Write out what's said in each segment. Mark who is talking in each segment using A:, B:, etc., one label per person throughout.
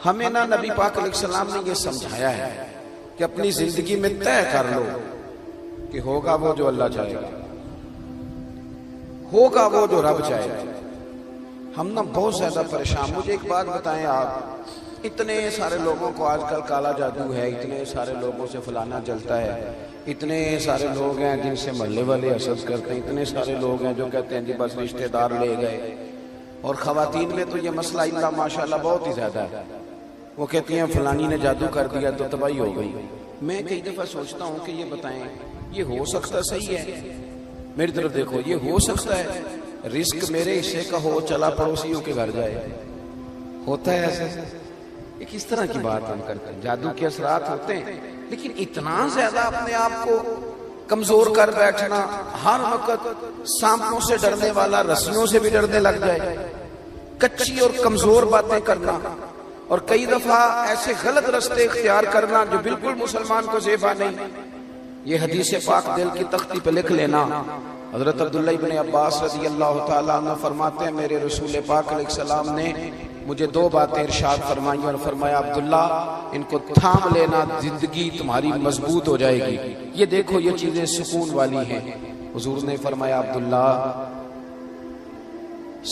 A: ہمیں نہ نبی پاک علیہ السلام نے یہ سمجھایا ہے کہ اپنی زندگی میں طے کر لو کہ ہوگا وہ جو اللہ چاہے گا، ہوگا وہ جو رب چاہے گا۔ ہم نا بہت زیادہ پریشان۔ مجھے ایک بات بتائیں، آپ اتنے سارے لوگوں کو آج کل کالا جادو ہے، اتنے سارے لوگوں سے فلانا جلتا ہے، اتنے سارے لوگ ہیں جن سے محلے والے حسد کرتے ہیں، اتنے سارے لوگ ہیں جو کہتے ہیں جی بس رشتہ دار لے گئے، اور خواتین میں تو یہ مسئلہ اللہ ماشاءاللہ بہت ہی زیادہ ہے۔ وہ کہتی ہیں فلانی نے جادو کر دیا تو تباہی ہو گئی۔ میں کئی دفعہ سوچتا ہوں کہ یہ بتائیں یہ ہو سکتا صحیح ہے؟ میری طرف دیکھو، یہ ہو سکتا ہے رزق میرے حصے کا ہو چلا پڑوسیوں کے گھر جائے؟ ہوتا ہے ایسا؟ یہ کس طرح کی بات ہم کرتے ہیں؟ جادو کے اثرات ہوتے ہیں، لیکن اتنا زیادہ اپنے آپ کو کمزور کر بیٹھنا، ہر وقت سانپوں سے ڈرنے والا رسیوں سے بھی ڈرنے لگ جائے، کچی اور کمزور باتیں کرنا، اور کئی دفعہ ایسے غلط رستے اختیار کرنا جو بالکل مسلمان کو زیبا نہیں۔ یہ حدیث پاک دل کی تختی پہ لکھ لینا۔ حضرت عبداللہ ابن عباس رضی اللہ تعالیٰ عنہ فرماتے ہیں میرے رسول پاک علیہ السلام نے مجھے دو باتیں ارشاد فرمائی اور فرمایا عبداللہ ان کو تھام لینا، زندگی تمہاری مضبوط ہو جائے گی۔ یہ دیکھو یہ چیزیں سکون والی ہیں۔ حضور نے فرمایا عبداللہ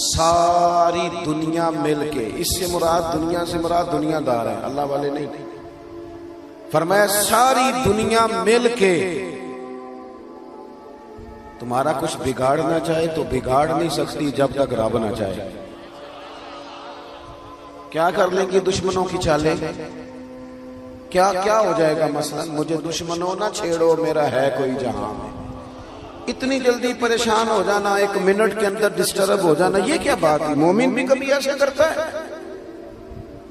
A: ساری دنیا مل کے، اس سے مراد دنیا سے مراد دنیا دار ہے، اللہ والے نہیں، فرمایا ساری دنیا مل کے تمہارا کچھ بگاڑنا چاہے تو بگاڑ نہیں سکتی جب تک رب نہ چاہے۔ کیا کر لیں گے دشمنوں کی چالیں؟ کیا ہو جائے گا؟ مثلا مجھے دشمنوں نہ چھیڑو میرا ہے کوئی جہاں میں۔ اتنی جلدی پریشان ہو جانا، ایک منٹ کے اندر ڈسٹرب ہو جانا، یہ کیا بات ہے؟ مومن بھی کبھی ایسا کرتا ہے؟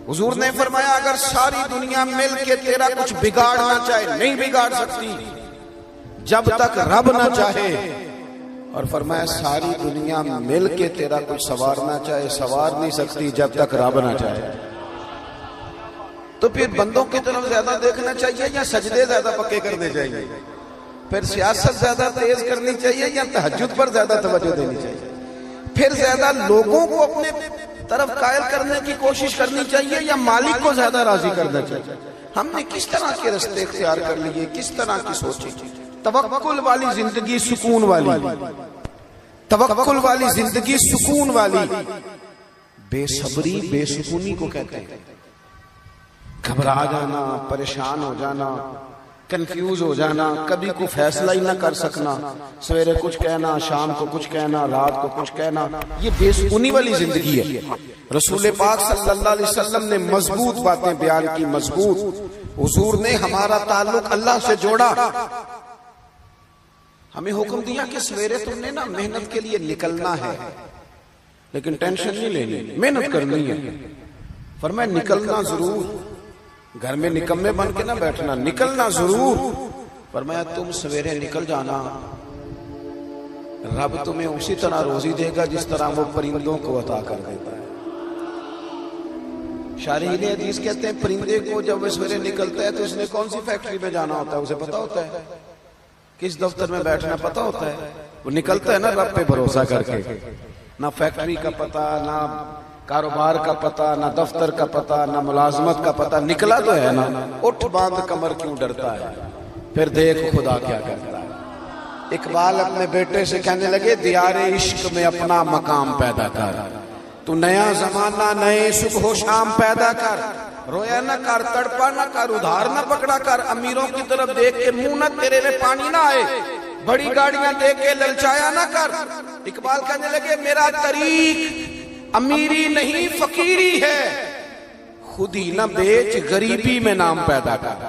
A: حضور نے فرمایا اگر ساری دنیا مل کے تیرا کچھ بگاڑنا چاہے نہیں بگاڑ سکتی جب تک رب نہ چاہے، اور فرمایا ساری دنیا مل کے تیرا کچھ سنوارنا چاہے سنوار نہیں سکتی جب تک رب نہ چاہے۔ تو پھر بندوں کی طرف زیادہ دیکھنا چاہیے یا سجدے زیادہ پکے کرنے چاہیے؟ پھر سیاست زیادہ تیز کرنی چاہیے یا تہجد پر زیادہ توجہ دینی چاہیے؟ پھر زیادہ لوگوں کو اپنے طرف قائل کرنے کی کوشش کرنی چاہیے یا مالک کو زیادہ راضی کرنا چاہیے؟ ہم نے کس طرح کے رستے اختیار کر لیے، کس طرح کی سوچی؟ توکل والی زندگی سکون والی، توکل والی زندگی سکون والی۔ بے صبری بے سکونی کو کہتے ہیں، گھبرا جانا، پریشان ہو جانا، کنفیوز ہو جانا، کبھی کوئی فیصلہ ہی نہ کر سکنا، سویرے کچھ کہنا، شام کو کچھ کہنا، رات کو کچھ کہنا، یہ بے سکونی والی زندگی ہے۔ رسول پاک صلی اللہ علیہ وسلم نے مضبوط باتیں بیان کی، مضبوط۔ حضور نے ہمارا تعلق اللہ سے جوڑا، ہمیں حکم دیا کہ سویرے تم نے نا محنت کے لیے نکلنا ہے، لیکن ٹینشن نہیں لینی، محنت کرنی ہے۔ فرمایا نکلنا ضرور، گھر میں نکمے بن کے نہ بیٹھنا، نکلنا ضرور۔ فرمایا تم سویرے نکل جانا، رب تمہیں اسی طرح روزی دے گا جس طرح وہ پرندوں کو عطا کر دیتا ہے۔ شارحین حدیث کہتے ہیں پرندے کو جب وہ سویرے نکلتا ہے تو اس نے کون سی فیکٹری میں جانا ہوتا ہے اسے پتا ہوتا ہے، کس دفتر میں بیٹھنا پتا ہوتا ہے، وہ نکلتا ہے نا رب پہ بھروسہ کر کے، نہ فیکٹری کا پتا، نہ کاروبار کا پتا، نہ دفتر کا پتا، نہ ملازمت کا پتا، نکلا تو ہے نا۔ اٹھ باندھ کمر کیوں ڈرتا ہے، پھر دیکھ خدا کیا کرتا ہے۔ اقبال اپنے بیٹے سے کہنے لگے دیار عشق میں اپنا مقام پیدا کر، تو نیا زمانہ نئے صبح و شام پیدا کر، رویا نہ کر، تڑپا نہ کر، ادھار نہ پکڑا کر، امیروں کی طرف دیکھ کے منہ نہ تیرے میں پانی نہ آئے، بڑی گاڑیاں دیکھ کے للچایا نہ کر۔ اقبال کہنے لگے میرا طریق امیری نہیں فقیری ہے، خود ہی نہ بیچ غریبی میں نام پیدا کر،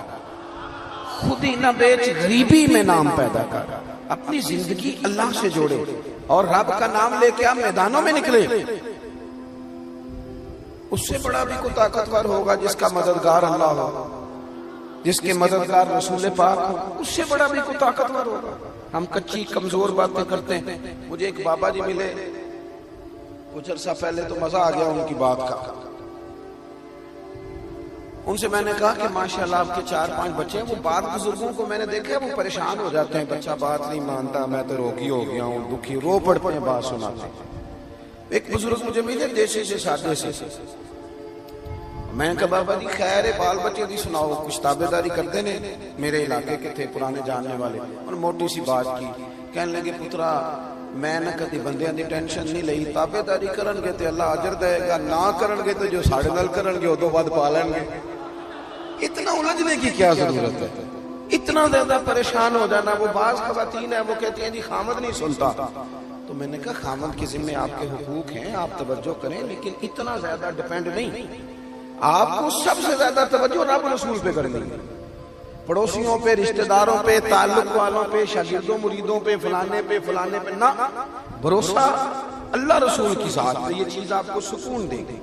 A: خود ہی نہ بیچ غریبی میں نام پیدا کر۔ اپنی زندگی اللہ سے جوڑے اور رب کا نام لے کے آپ میدانوں میں نکلے۔ اس سے بڑا بھی کوئی طاقتور ہوگا جس کا مددگار اللہ ہو، جس کے مددگار رسول پاک ہو، اس سے بڑا بھی کوئی طاقتور ہوگا۔ ہم کچی کمزور باتیں کرتے ہیں۔ مجھے ایک بابا جی ملے کچھ عرصہ پہلے، تو مزہ آ گیا ان کی بات کا۔ ان سے میں نے کہا کہ ماشاءاللہ آپ کے 4-5 بچے ہیں۔ وہ بعض بزرگوں کو میں نے دیکھا وہ پریشان ہو جاتے ہیں، بچہ بات نہیں مانتا، میں تو روگی ہو گیا ہوں، دکھی، رو پڑتے ہیں بات سناتے ہیں۔ ایک بزرگ مجھے ملے دیسی سے سادے سے، میں کہا بابا جی خیر ہے بال بچے دی سناؤ کچھ تابے داری کرتے نے. میرے علاقے کے تھے پرانے جاننے والے, اور موٹی سی بات کی, کہنے لگے پترا میں نہ کدی بندیاں دی ٹینشن نہیں لئی, تابے داری کرن گے تے اللہ اجر دے گا, نہ کرن گے تے جو ساڑے نال کرن گے او تو بعد پا لین گے. اتنا الجھنے کی کیا ضرورت ہے, اتنا زیادہ پریشان ہو جانا. وہ بعض خواتین ہیں وہ کہتی ہیں جی خامد نہیں سنتا, تو میں نے کہا خامد کے ذمہ آپ کے حقوق ہیں, آپ توجہ کریں, لیکن اتنا زیادہ ڈیپینڈ نہیں. آپ کو سب سے زیادہ توجہ رب رسول پہ کرنی ہے, پڑوسیوں پہ, رشتہ داروں پہ, تعلق والوں پہ, شاگردوں مریدوں پہ, فلانے پہ نہ, بھروسہ اللہ رسول کی ذات پہ. یہ چیز آپ کو سکون دے گی.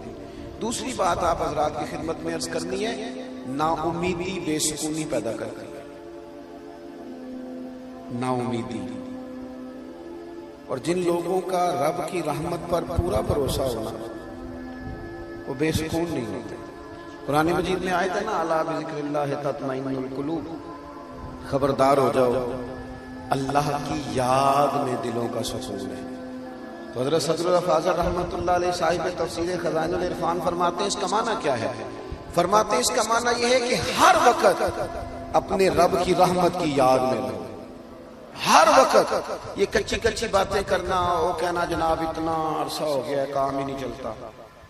A: دوسری بات آپ حضرات کی خدمت میں عرض کرنی ہے, نا امیدی بے سکونی پیدا کرتی ہے. نا امیدی, اور جن لوگوں کا رب کی رحمت پر پورا بھروسہ ہونا وہ بے سکون نہیں ہوتے. قرآن مجید میں آیت ہے نا, الا بذکر اللہ تطمئن القلوب, خبردار ہو جاؤ اللہ کی یاد میں دلوں کا سکون ہے. تو حضرت صدر الافاضل رحمۃ اللہ علیہ صاحب تفسیر خزائن العرفان فرماتے ہیں اس کا معنی کیا ہے. فرماتے ہیں اس کا معنی یہ ہے کہ ہر وقت اپنے رب کی رحمت کی یاد میں رہو. ہر وقت یہ کچی باتیں کرنا, وہ کہنا جناب اتنا عرصہ ہو گیا ہے کام ہی نہیں چلتا,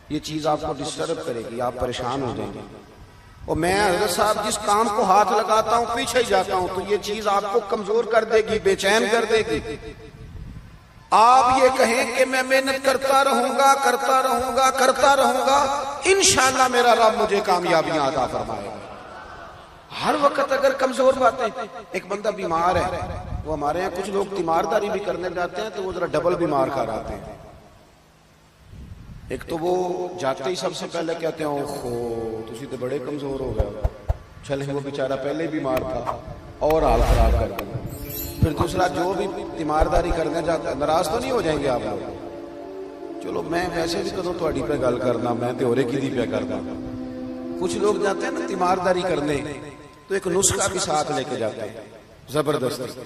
A: یہ چیز آپ کو ڈسٹرب کرے گی, آپ پریشان ہو جائیں گے. اور میں حضرت صاحب جس کام کو ہاتھ لگاتا ہوں پیچھے ہی جاتا ہوں, تو یہ چیز آپ کو کمزور کر دے گی, بے چین کر دے گی. آپ یہ کہیں کہ میں محنت کرتا رہوں گا, انشاءاللہ میرا رب مجھے کامیابیاں عطا فرمائے گا. ہر وقت اگر کمزور باتیں, ایک بندہ بیمار ہے, وہ ہمارے یہاں کچھ لوگ تیمارداری بھی کرنے جاتے ہیں تو وہ ذرا ڈبل بیمار کر آتے ہیں. ایک تو وہ جاتے ہی سب سے پہلے کہتے ہیں اوہو تسی تو بڑے کمزور ہو گئے, چلے وہ بیچارہ پہلے بیمار تھا اور حال خراب کر دیا. پھر دوسرا جو بھی تیمارداری کرنے جاتا ہے, ناراض تو نہیں ہو جائیں گے آپ لوگ, چلو میں ویسے بھی کدوں تہاڈی پہ گل کرنا, میں تے اورے کی دی پہ کرنا. کچھ لوگ جاتے ہیں نا تیمارداری کرنے تو ایک نسخہ بھی ساتھ لے کے جاتے ہیں زبردستی,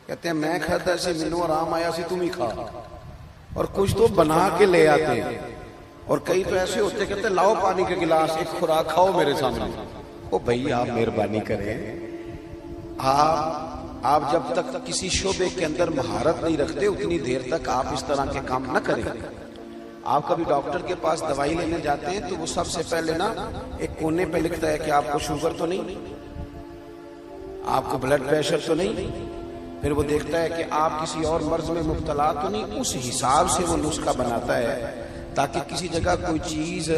A: کہتے ہیں میں کھاتا سی مینوں آرام آیا سی تم ہی کھا, اور کچھ تو بنا کے لے آتے ہیں, اور کئی تو ایسے ہوتے کہتے ہیں لاؤ پانی کے گلاس, ایک خوراک کھاؤ میرے سامنے. او بھائی آپ مہربانی کریں, آپ جب تک کسی شعبے کے اندر مہارت نہیں رکھتے اتنی دیر تک آپ اس طرح کے کام نہ کریں. آپ کبھی ڈاکٹر کے پاس دوائی لینے جاتے ہیں تو وہ سب سے پہلے نا ایک کونے پہ لکھتا ہے کہ آپ کو شوگر تو نہیں, آپ کو بلڈ پریشر تو نہیں, پھر وہ دیکھتا ہے کہ آپ کسی اور مرض میں مبتلا تو نہیں. اس حساب سے وہ نسخہ بناتا ہے تاکہ کسی جگہ کوئی چیز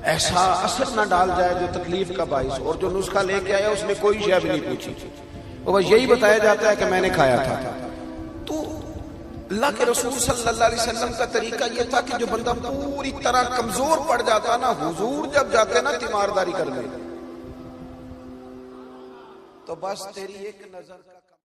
A: ایسا اثر نہ ڈال جائے جو تکلیف کا باعث. اور جو نسخہ لے کے آیا اس نے کوئی شے بھی نہیں پوچھی, وہ بس یہی بتایا جاتا ہے کہ میں نے کھایا تھا. تو اللہ کے رسول صلی اللہ علیہ وسلم کا طریقہ یہ تھا کہ جو بندہ پوری طرح کمزور پڑ جاتا نا, حضور جب جاتے نا تیمارداری کرنے, تو بس تیری ایک نظر